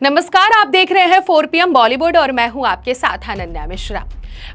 नमस्कार, आप देख रहे हैं 4 PM बॉलीवुड और मैं हूं आपके साथ अनन्या मिश्रा।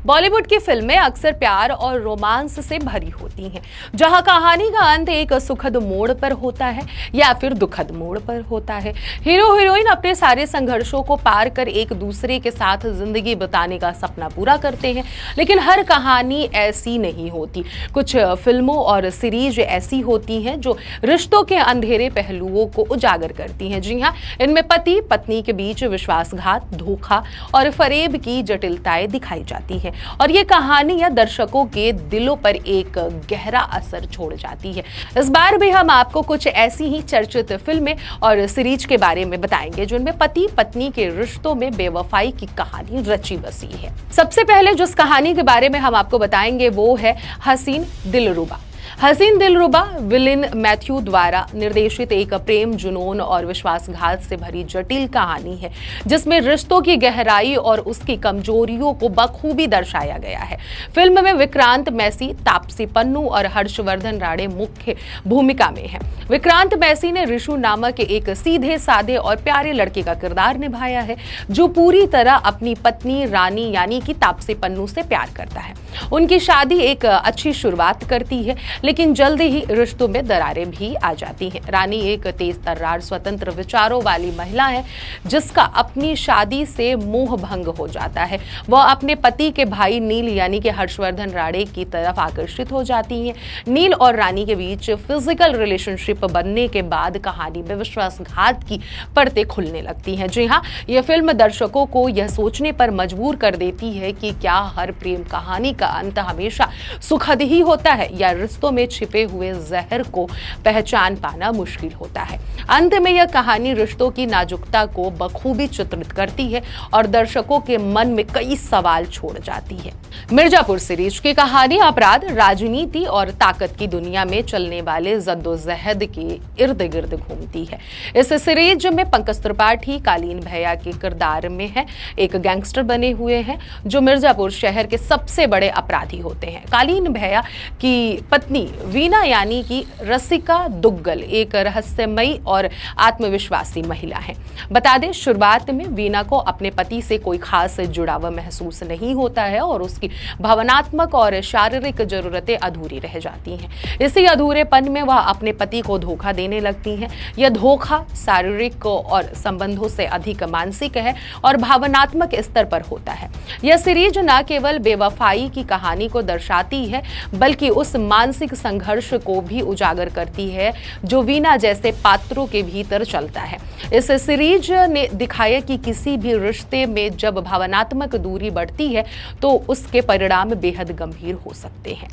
बॉलीवुड की फिल्में अक्सर प्यार और रोमांस से भरी होती हैं, जहां कहानी का अंत एक सुखद मोड़ पर होता है या फिर दुखद मोड़ पर होता है। हीरो हीरोइन अपने सारे संघर्षों को पार कर एक दूसरे के साथ जिंदगी बिताने का सपना पूरा करते हैं, लेकिन हर कहानी ऐसी नहीं होती। कुछ फिल्मों और सीरीज ऐसी होती हैं जो रिश्तों के अंधेरे पहलुओं को उजागर करती हैं। जी हाँ, इनमें पति पत्नी के बीच विश्वासघात, धोखा और फरेब की जटिलताएं दिखाई जाती है और ये कहानियां दर्शकों के दिलों पर एक गहरा असर छोड़ जाती है। इस बार भी हम आपको कुछ ऐसी ही चर्चित फिल्में और सीरीज के बारे में बताएंगे जिनमें पति पत्नी के रिश्तों में बेवफाई की कहानी रची बसी है। सबसे पहले जिस कहानी के बारे में हम आपको बताएंगे वो है हसीन दिलरुबा। हसीन दिलरुबा विलिन मैथ्यू द्वारा निर्देशित एक प्रेम, जुनून और विश्वासघात से भरी जटिल कहानी है, जिसमें रिश्तों की गहराई और उसकी कमजोरियों को बखूबी दर्शाया गया है। फिल्म में विक्रांत मैसी, तापसी पन्नू और हर्षवर्धन राणे मुख्य भूमिका में हैं। विक्रांत मैसी ने ऋषु नामक एक सीधे साधे और प्यारे लड़के का किरदार निभाया है, जो पूरी तरह अपनी पत्नी रानी यानी कि तापसी पन्नू से प्यार करता है। उनकी शादी एक अच्छी शुरुआत करती है, लेकिन जल्दी ही रिश्तों में दरारें भी आ जाती हैं। रानी एक तेज तर्रार, स्वतंत्र विचारों वाली महिला है, जिसका अपनी शादी से मोह भंग हो जाता है। वह अपने पति के भाई नील यानी कि हर्षवर्धन राणे की तरफ आकर्षित हो जाती हैं। नील और रानी के बीच फिजिकल रिलेशनशिप बनने के बाद कहानी में विश्वासघात की परतें खुलने लगती हैं। जी हाँ, यह फिल्म दर्शकों को यह सोचने पर मजबूर कर देती है कि क्या हर प्रेम कहानी का अंत हमेशा सुखद ही होता है या रिश्तों में छिपे हुए जहर को पहचान पाना मुश्किल होता है। अंत में यह कहानी रिश्तों की नाजुकता को बखूबी चित्रित करती है और दर्शकों के मन में कई सवाल छोड़ जाती है। मिर्जापुर सीरीज की कहानी अपराध, राजनीति और ताकत की दुनिया में चलने वाले जद्दोजहद के इर्द गिर्द घूमती है। इस सीरीज में पंकज त्रिपाठी कालीन भैया के किरदार में है, एक गैंगस्टर बने हुए हैं जो मिर्जापुर शहर के सबसे बड़े अपराधी होते हैं। कालीन भैया की पत्नी वीना यानी कि रसिका दुग्गल एक रहस्यमयी और आत्मविश्वासी महिला है। बता दें, शुरुआत में वीना को अपने पति से कोई खास जुड़ाव महसूस नहीं होता है और उसकी भावनात्मक और शारीरिक जरूरतें अधूरी रह जाती हैं। इसी अधूरेपन में वह अपने पति को धोखा देने लगती हैं। यह धोखा शारीरिक और संबंधों से अधिक मानसिक है और भावनात्मक स्तर पर होता है। यह सीरीज न केवल बेवफाई की कहानी को दर्शाती है, बल्कि उस मानसिक संघर्ष को भी उजागर करती है जो वीना जैसे पात्रों के भीतर चलता है। इस सीरीज ने दिखाया कि किसी भी रिश्ते में जब भावनात्मक दूरी बढ़ती है तो उसके परिणाम बेहद गंभीर हो सकते हैं।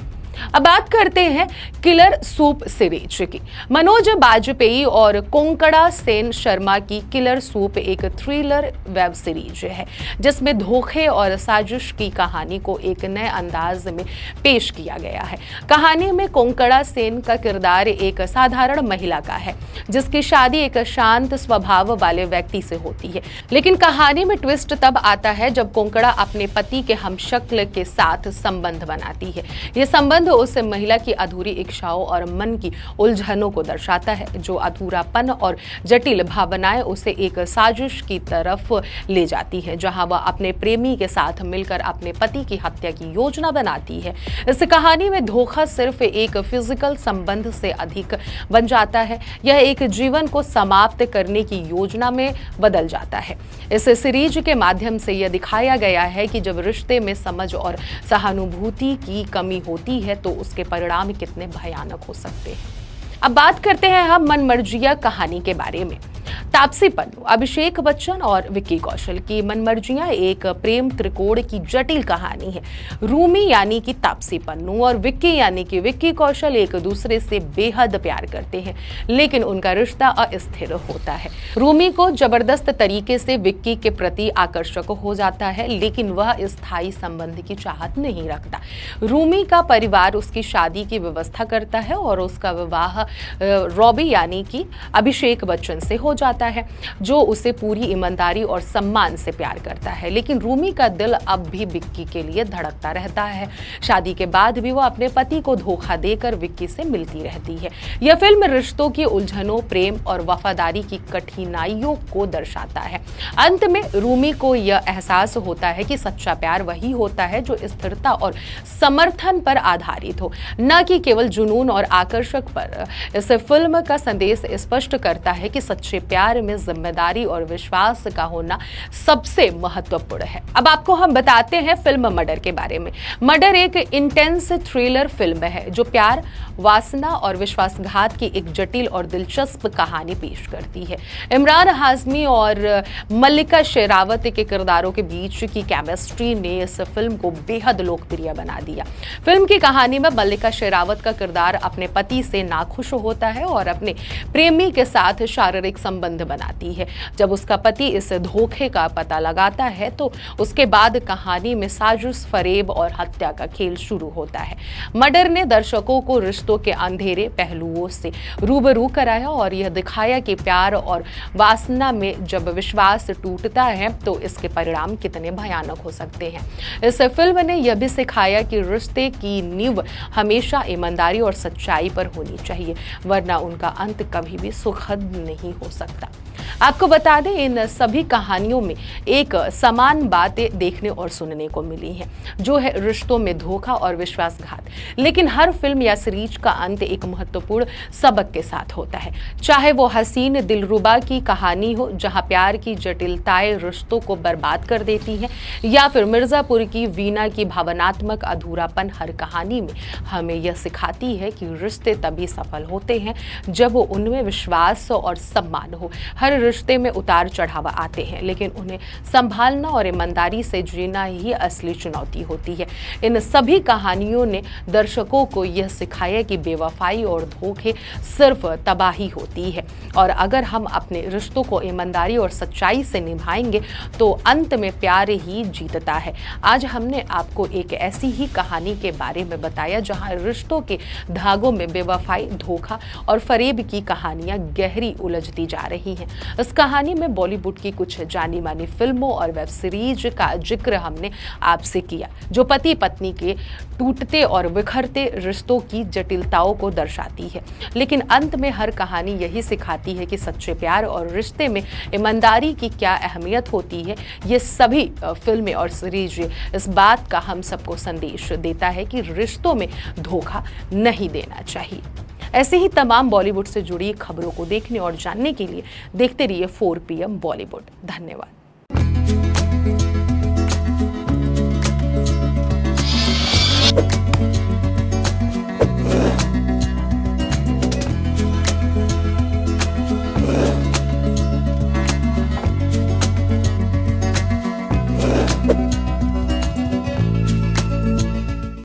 अब बात करते हैं किलर सूप सीरीज की। मनोज बाजपेयी और कोंकड़ा सेन शर्मा की किलर सूप एक थ्रिलर वेब सीरीज है, जिसमें धोखे और साजिश की कहानी को एक नए अंदाज में पेश किया गया है। कहानी में कोंकड़ा सेन का किरदार एक साधारण महिला का है, जिसकी शादी एक शांत स्वभाव वाले व्यक्ति से होती है। लेकिन कहानी में ट्विस्ट तब आता है जब कोंकड़ा अपने पति के हमशक्ल के साथ संबंध बनाती है। ये संबंध उस महिला की अधूरी इच्छाओं और मन की उलझनों को दर्शाता है। जो अधूरापन और जटिल भावनाएं उसे एक साजिश की तरफ ले जाती है, जहां वह अपने प्रेमी के साथ मिलकर अपने पति की हत्या की योजना बनाती है। इस कहानी में धोखा सिर्फ एक फिजिकल संबंध से अधिक बन जाता है, यह एक जीवन को समाप्त करने की योजना में बदल जाता है। इस सीरीज के माध्यम से यह दिखाया गया है कि जब रिश्ते में समझ और सहानुभूति की कमी होती है तो उसके परिणाम कितने भयानक हो सकते हैं। अब बात करते हैं हम मनमर्जिया कहानी के बारे में। तापसी पन्नू, अभिषेक बच्चन और विक्की कौशल की मनमर्जियां एक प्रेम त्रिकोण की जटिल कहानी है। रूमी यानी कि तापसी पन्नू और विक्की यानी कि विक्की कौशल एक दूसरे से बेहद प्यार करते हैं, लेकिन उनका रिश्ता अस्थिर होता है। रूमी को जबरदस्त तरीके से विक्की के प्रति आकर्षक हो जाता है, लेकिन वह स्थायी संबंध की चाहत नहीं रखता। रूमी का परिवार उसकी शादी की व्यवस्था करता है और उसका विवाह रॉबी यानी कि अभिषेक बच्चन से हो जाता होता है जो उसे पूरी ईमानदारी और सम्मान से प्यार करता है, लेकिन रूमी का दिल अब भी विक्की के लिए धड़कता रहता है। शादी के बाद भी वो अपने पति को धोखा देकर विक्की से मिलती रहती है। यह फिल्म रिश्तों की उलझनों, प्रेम और वफादारी की कठिनाइयों को दर्शाता है। अंत में रूमी को यह एहसास होता है कि सच्चा प्यार वही होता है जो स्थिरता और समर्थन पर आधारित हो, न कि केवल जुनून और आकर्षक पर। इस फिल्म का संदेश स्पष्ट करता है कि सच्चे प्यार में जिम्मेदारी और विश्वास का होना सबसे महत्वपूर्ण है। अब आपको हम बताते हैं फिल्म मर्डर के बारे में। मर्डर एक इंटेंस थ्रिलर फिल्म है जो प्यार, वासना और विश्वासघात की एक जटिल और दिलचस्प कहानी पेश करती है। इमरान हाशमी और मल्लिका शेरावत के किरदारों के बीच की केमिस्ट्री ने इस फिल्म को बेहद लोकप्रिय बना दिया। फिल्म की कहानी में मल्लिका शेरावत का किरदार अपने पति से नाखुश होता है और अपने प्रेमी के साथ शारीरिक संबंध बनाती है। जब उसका पति इस धोखे का पता लगाता है तो उसके बाद कहानी में साजिश, फरेब और हत्या का खेल शुरू होता है। मर्डर ने दर्शकों को रिश्तों के अंधेरे पहलुओं से रूबरू कराया और यह दिखाया कि प्यार और वासना में जब विश्वास टूटता है तो इसके परिणाम कितने भयानक हो सकते हैं। इस फिल्म ने यह भी सिखाया कि रिश्ते की नींव हमेशा ईमानदारी और सच्चाई पर होनी चाहिए, वरना उनका अंत कभी भी सुखद नहीं हो सकता। आपको बता दें, इन सभी कहानियों में एक समान बातें देखने और सुनने को मिली हैं, जो है रिश्तों में धोखा और विश्वासघात। लेकिन हर फिल्म या सीरीज का अंत एक महत्वपूर्ण सबक के साथ होता है, चाहे वो हसीन दिलरुबा की कहानी हो जहां प्यार की जटिलताएं रिश्तों को बर्बाद कर देती हैं, या फिर मिर्जापुर की वीना की भावनात्मक अधूरापन। हर कहानी में हमें यह सिखाती है कि रिश्ते तभी सफल होते हैं जब उनमें विश्वास और सम्मान हो। हर रिश्ते में उतार चढ़ाव आते हैं, लेकिन उन्हें संभालना और ईमानदारी से जीना ही असली चुनौती होती है। इन सभी कहानियों ने दर्शकों को यह सिखाया कि बेवफाई और धोखे सिर्फ तबाही होती है, और अगर हम अपने रिश्तों को ईमानदारी और सच्चाई से निभाएंगे तो अंत में प्यार ही जीतता है। आज हमने आपको एक ऐसी ही कहानी के बारे में बताया जहां रिश्तों के धागों में बेवफाई, धोखा और फरेब की कहानियां गहरी उलझती जा रही हैं। इस कहानी में बॉलीवुड की कुछ जानी मानी फिल्मों और वेब सीरीज का जिक्र हमने आपसे किया, जो पति पत्नी के टूटते और बिखरते रिश्तों की जटिलताओं को दर्शाती है। लेकिन अंत में हर कहानी यही सिखाती है कि सच्चे प्यार और रिश्ते में ईमानदारी की क्या अहमियत होती है। ये सभी फिल्में और सीरीज इस बात का हम सबको संदेश देता है कि रिश्तों में धोखा नहीं देना चाहिए। ऐसे ही तमाम बॉलीवुड से जुड़ी खबरों को देखने और जानने के लिए देखते रहिए 4 PM बॉलीवुड। धन्यवाद।